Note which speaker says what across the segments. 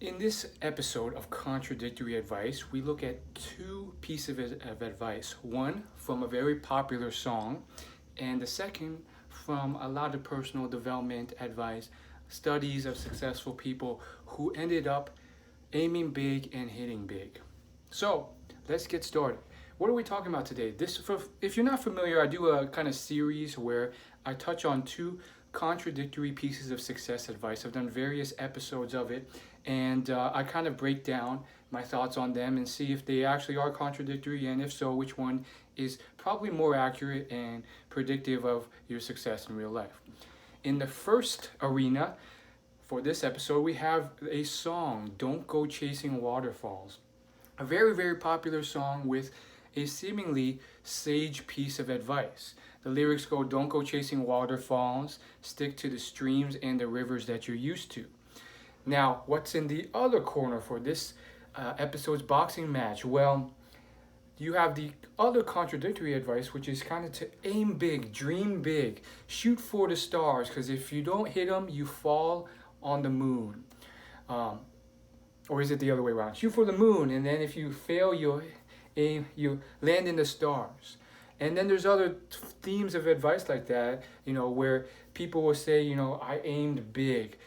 Speaker 1: In this episode of Contradictory Advice, we look at two pieces of advice. One from a very popular song, and the second from a lot of personal development advice, studies of successful people who ended up aiming big and hitting big. So, let's get started. What are we talking about today? If you're not familiar, I do a kind of series where I touch on two contradictory pieces of success advice. I've done various episodes of it, and I kind of break down my thoughts on them and see if they actually are contradictory, and if so, which one is probably more accurate and predictive of your success in real life. In the first arena for this episode, we have a song, Don't Go Chasing Waterfalls. A very, very popular song with a seemingly sage piece of advice. The lyrics go, don't go chasing waterfalls, stick to the streams and the rivers that you're used to. Now, what's in the other corner for this episode's boxing match? Well, you have the other contradictory advice, which is kind of to aim big, dream big, shoot for the stars, because if you don't hit them, you fall on the moon. Or is it the other way around? Shoot for the moon, and then if you fail, you land in the stars. And then there's other themes of advice like that, where people will say, I aimed big.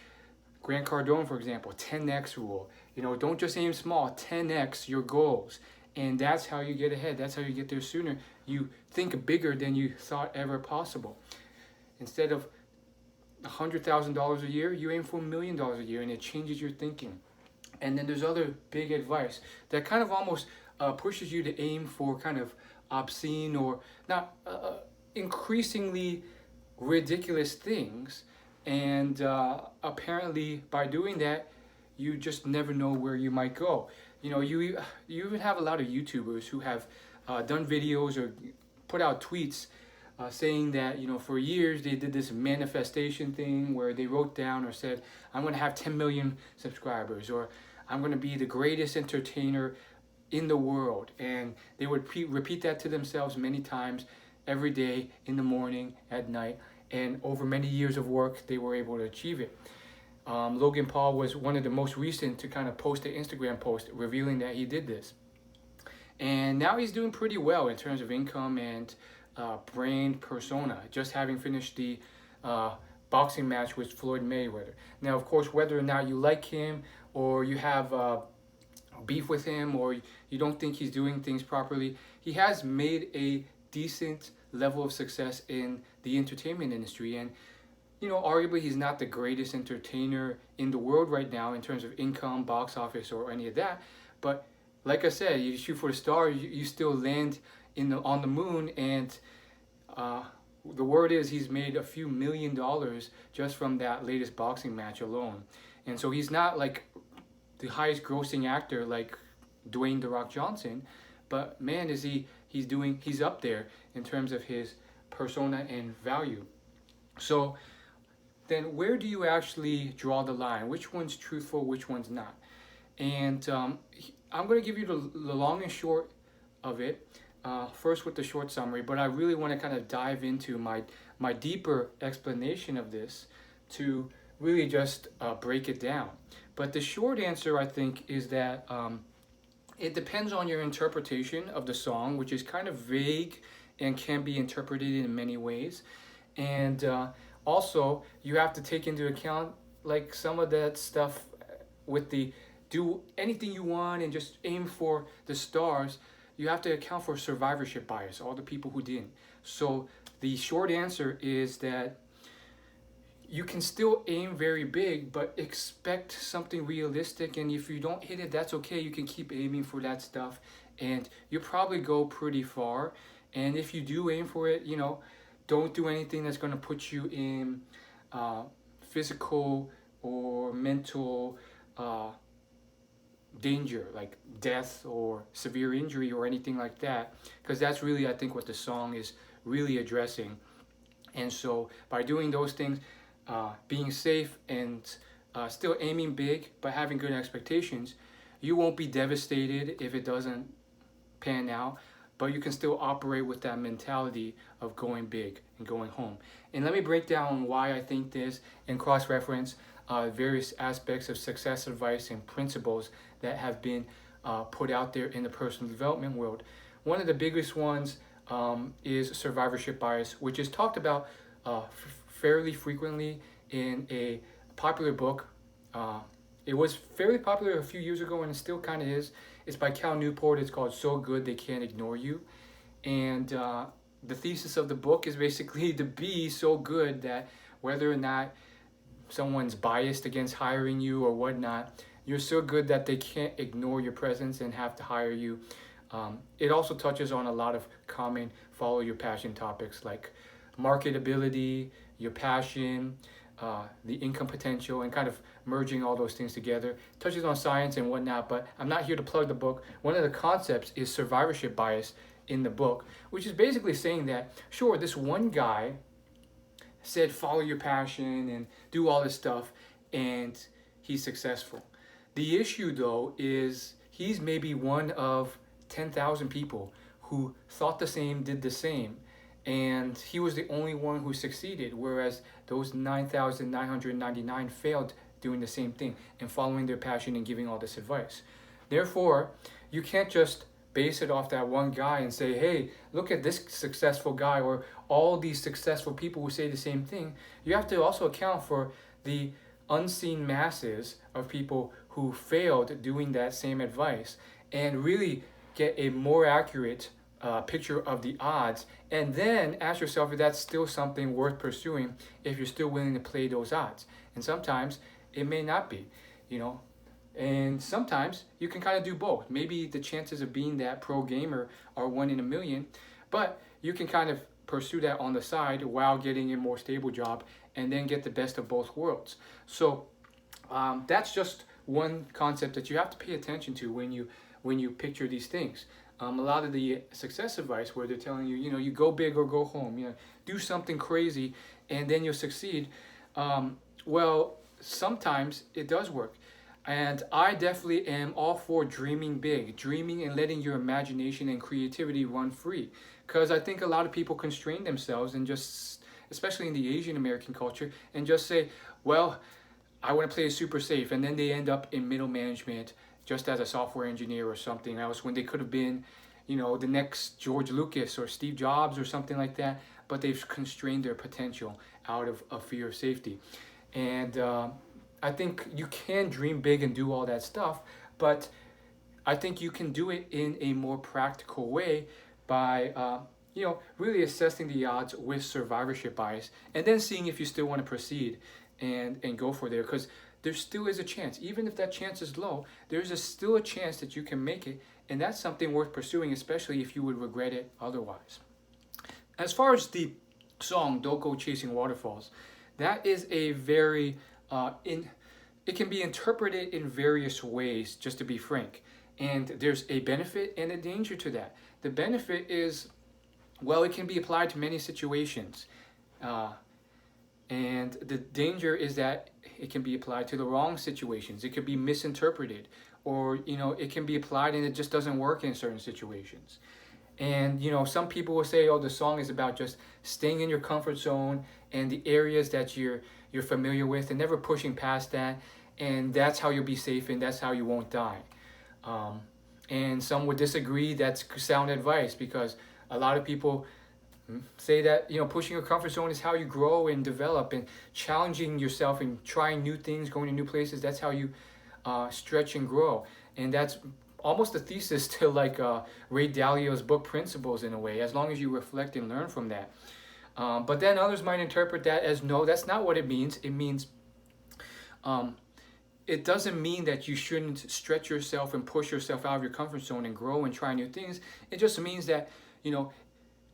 Speaker 1: Grant Cardone, for example, 10x rule. Don't just aim small, 10x your goals. And that's how you get ahead. That's how you get there sooner. You think bigger than you thought ever possible. Instead of $100,000 a year, you aim for $1 million a year, and it changes your thinking. And then there's other big advice that kind of almost pushes you to aim for kind of obscene or not increasingly ridiculous things. And apparently by doing that, you just never know where you might go. You even have a lot of YouTubers who have done videos or put out tweets saying that, for years they did this manifestation thing where they wrote down or said, I'm going to have 10 million subscribers, or I'm going to be the greatest entertainer in the world. And they would repeat that to themselves many times every day, in the morning, at night. And over many years of work, they were able to achieve it. Logan Paul was one of the most recent to kind of post an Instagram post revealing that he did this. And now he's doing pretty well in terms of income and brand persona, just having finished the boxing match with Floyd Mayweather. Now, of course, whether or not you like him, or you have beef with him, or you don't think he's doing things properly, he has made a decent level of success in the entertainment industry. And arguably he's not the greatest entertainer in the world right now in terms of income, box office, or any of that, but like I said, you shoot for the stars, you still land on the moon. And the word is he's made a few $1 million just from that latest boxing match alone. And so he's not like the highest grossing actor like Dwayne "The Rock" Johnson, but man, he's up there in terms of his persona and value. So then where do you actually draw the line? Which one's truthful, which one's not? And I'm going to give you the long and short of it, first with the short summary, but I really want to kind of dive into my deeper explanation of this to really just break it down. But the short answer, I think, is that it depends on your interpretation of the song, which is kind of vague and can be interpreted in many ways. And also, you have to take into account like some of that stuff with the do anything you want and just aim for the stars. You have to account for survivorship bias, all the people who didn't. So the short answer is that you can still aim very big, but expect something realistic. And if you don't hit it, that's okay. You can keep aiming for that stuff, and you'll probably go pretty far. And if you do aim for it, don't do anything that's going to put you in physical or mental danger, like death or severe injury or anything like that, because that's really, I think, what the song is really addressing. And so by doing those things, being safe and still aiming big but having good expectations, you won't be devastated if it doesn't pan out, but you can still operate with that mentality of going big and going home. And let me break down why I think this and cross-reference various aspects of success advice and principles that have been put out there in the personal development world. One of the biggest ones is survivorship bias, which is talked about fairly frequently in a popular book. It was fairly popular a few years ago, and it still kind of is. It's by Cal Newport. It's called So Good They Can't Ignore You. And the thesis of the book is basically to be so good that whether or not someone's biased against hiring you or whatnot, you're so good that they can't ignore your presence and have to hire you. It also touches on a lot of common follow your passion topics like marketability, your passion, the income potential, and kind of merging all those things together. Touches on science and whatnot, but I'm not here to plug the book. One of the concepts is survivorship bias in the book, which is basically saying that, sure, this one guy said follow your passion and do all this stuff, and he's successful. The issue, though, is he's maybe one of 10,000 people who thought the same, did the same, and he was the only one who succeeded, whereas those 9,999 failed doing the same thing and following their passion and giving all this advice. Therefore, you can't just base it off that one guy and say, hey, look at this successful guy or all these successful people who say the same thing. You have to also account for the unseen masses of people who failed doing that same advice and really get a more accurate picture of the odds, and then ask yourself if that's still something worth pursuing if you're still willing to play those odds. And sometimes it may not be, and sometimes you can kind of do both. Maybe the chances of being that pro gamer are 1 in a million, but you can kind of pursue that on the side while getting a more stable job and then get the best of both worlds. So that's just one concept that you have to pay attention to when you picture these things. A lot of the success advice where they're telling you, you go big or go home, do something crazy and then you'll succeed. Well, sometimes it does work. And I definitely am all for dreaming big, dreaming and letting your imagination and creativity run free. Because I think a lot of people constrain themselves and just, especially in the Asian American culture, and just say, well, I want to play it super safe. And then they end up in middle management just as a software engineer or something else when they could have been, the next George Lucas or Steve Jobs or something like that. But they've constrained their potential out of a fear of safety. And I think you can dream big and do all that stuff, but I think you can do it in a more practical way by, really assessing the odds with survivorship bias and then seeing if you still want to proceed and go for there, because there still is a chance. Even if that chance is low, there's still a chance that you can make it, and that's something worth pursuing, especially if you would regret it otherwise. As far as the song Don't Go Chasing Waterfalls, that is a very it can be interpreted in various ways, just to be frank, and there's a benefit and a danger to that. The benefit is, well, it can be applied to many situations, and the danger is that it can be applied to the wrong situations. It could be misinterpreted, or it can be applied and it just doesn't work in certain situations. And some people will say, oh, the song is about just staying in your comfort zone and the areas that you're familiar with and never pushing past that, and that's how you'll be safe and that's how you won't die. And some would disagree. That's sound advice, because a lot of people say that pushing your comfort zone is how you grow and develop, and challenging yourself and trying new things, going to new places, that's how you stretch and grow. And that's almost a thesis to Ray Dalio's book Principles, in a way, as long as you reflect and learn from that. But then others might interpret that as, no, that's not what it means. It means it doesn't mean that you shouldn't stretch yourself and push yourself out of your comfort zone and grow and try new things. It just means that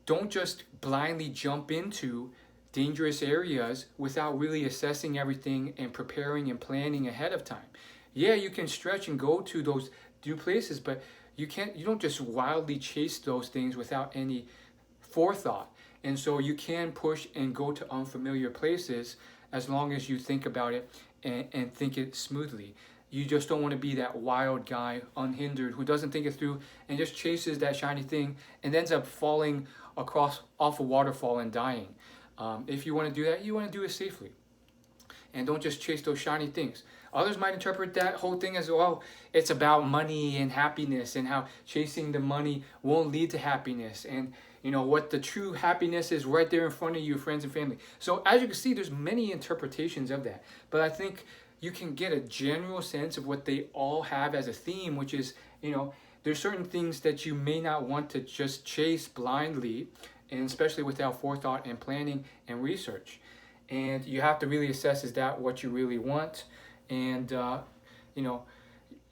Speaker 1: don't just blindly jump into dangerous areas without really assessing everything and preparing and planning ahead of time. Yeah, you can stretch and go to those new places, but you don't just wildly chase those things without any forethought. And so you can push and go to unfamiliar places as long as you think about it and think it smoothly. You just don't want to be that wild guy, unhindered, who doesn't think it through and just chases that shiny thing and ends up falling off a waterfall and dying. If you want to do that, you want to do it safely. and don't just chase those shiny things. Others might interpret that whole thing as, well, it's about money and happiness, and how chasing the money won't lead to happiness, and what the true happiness is right there in front of you, friends and family. So as you can see, there's many interpretations of that, but I think you can get a general sense of what they all have as a theme, which is, there's certain things that you may not want to just chase blindly, and especially without forethought and planning and research. And you have to really assess, is that what you really want? And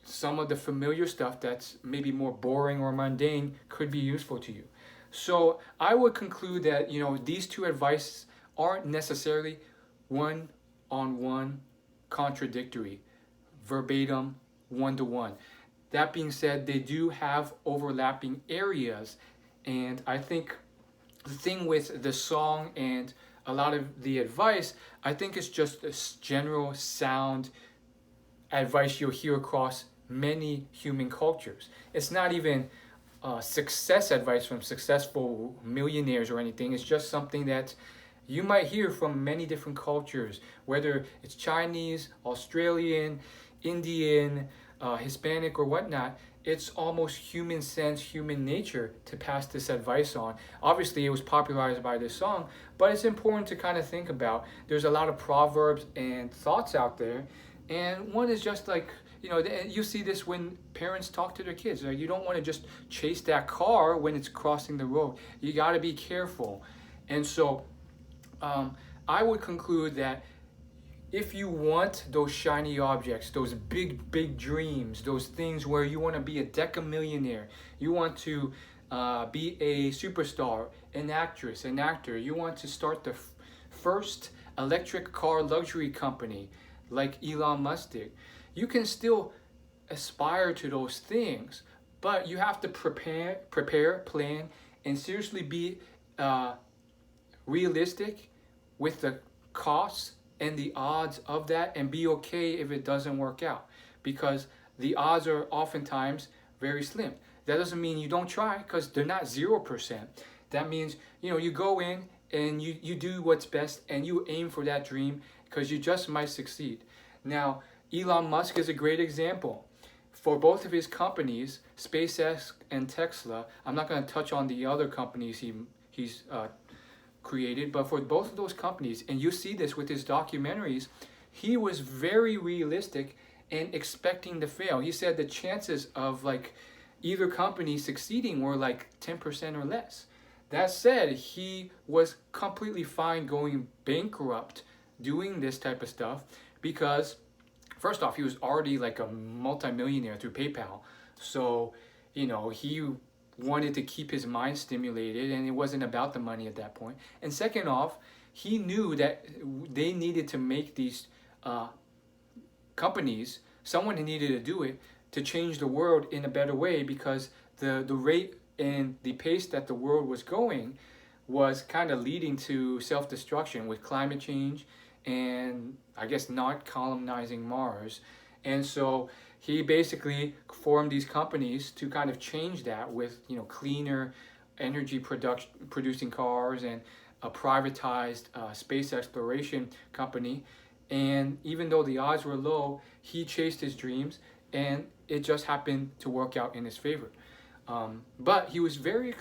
Speaker 1: some of the familiar stuff that's maybe more boring or mundane could be useful to you. So I would conclude that these two advice aren't necessarily one-on-one contradictory, verbatim, one-to-one. That being said, they do have overlapping areas, and I think the thing with the song and a lot of the advice, I think it's just a general sound advice you'll hear across many human cultures. It's not even success advice from successful millionaires or anything. It's just something that you might hear from many different cultures, whether it's Chinese, Australian, Indian, Hispanic, or whatnot. It's almost human sense, human nature to pass this advice on. Obviously, it was popularized by this song, but it's important to kind of think about. There's a lot of proverbs and thoughts out there, and one is just like, you see this when parents talk to their kids. You don't want to just chase that car when it's crossing the road. You got to be careful. And so I would conclude that if you want those shiny objects, those big dreams, those things where you want to be a decamillionaire, you want to be a superstar, an actress, an actor, you want to start the first electric car luxury company like Elon Musk did, you can still aspire to those things, but you have to prepare, plan, and seriously be realistic with the costs and the odds of that, and be okay if it doesn't work out, because the odds are oftentimes very slim. That doesn't mean you don't try, because they're not 0%. That means you go in and you do what's best and you aim for that dream, because you just might succeed. Now, Elon Musk is a great example. For both of his companies, SpaceX and Tesla, I'm not going to touch on the other companies he's created, but for both of those companies, and you see this with his documentaries, he was very realistic and expecting to fail. He said the chances of either company succeeding were 10% or less. That said, he was completely fine going bankrupt doing this type of stuff, because first off, he was already a multimillionaire through PayPal. So, he wanted to keep his mind stimulated, and it wasn't about the money at that point. And second off, he knew that they needed to make these companies, someone needed to do it to change the world in a better way, because the rate and the pace that the world was going was kind of leading to self-destruction with climate change and I guess not colonizing Mars. And so he basically formed these companies to kind of change that with cleaner energy producing cars and a privatized space exploration company. And even though the odds were low, he chased his dreams, and it just happened to work out in his favor. But he was very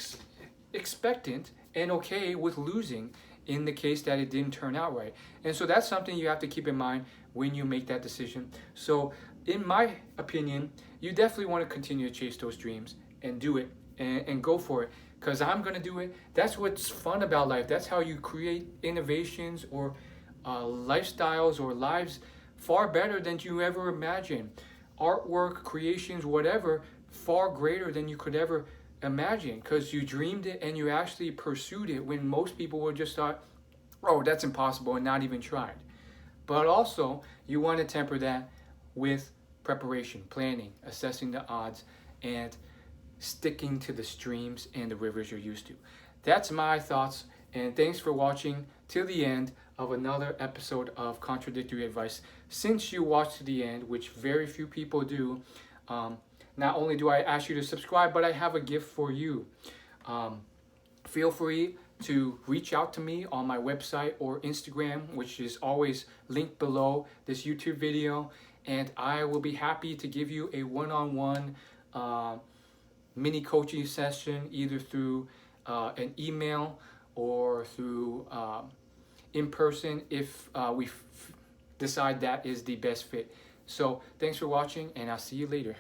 Speaker 1: expectant and okay with losing in the case that it didn't turn out right. And so that's something you have to keep in mind when you make that decision. So in my opinion, you definitely want to continue to chase those dreams and do it and go for it, because I'm going to do it. That's what's fun about life. That's how you create innovations or lifestyles or lives far better than you ever imagined. Artwork, creations, whatever, far greater than you could ever imagine, because you dreamed it and you actually pursued it, when most people would just thought, oh, that's impossible, and not even tried. But also, you want to temper that with preparation, planning, assessing the odds, and sticking to the streams and the rivers you're used to. That's my thoughts, and thanks for watching till the end of another episode of Contradictory Advice. Since you watched to the end, which very few people do, not only do I ask you to subscribe, but I have a gift for you. Feel free to reach out to me on my website or Instagram, which is always linked below this YouTube video, and I will be happy to give you a one-on-one mini coaching session, either through an email or through in person if we decide that is the best fit. So thanks for watching, and I'll see you later.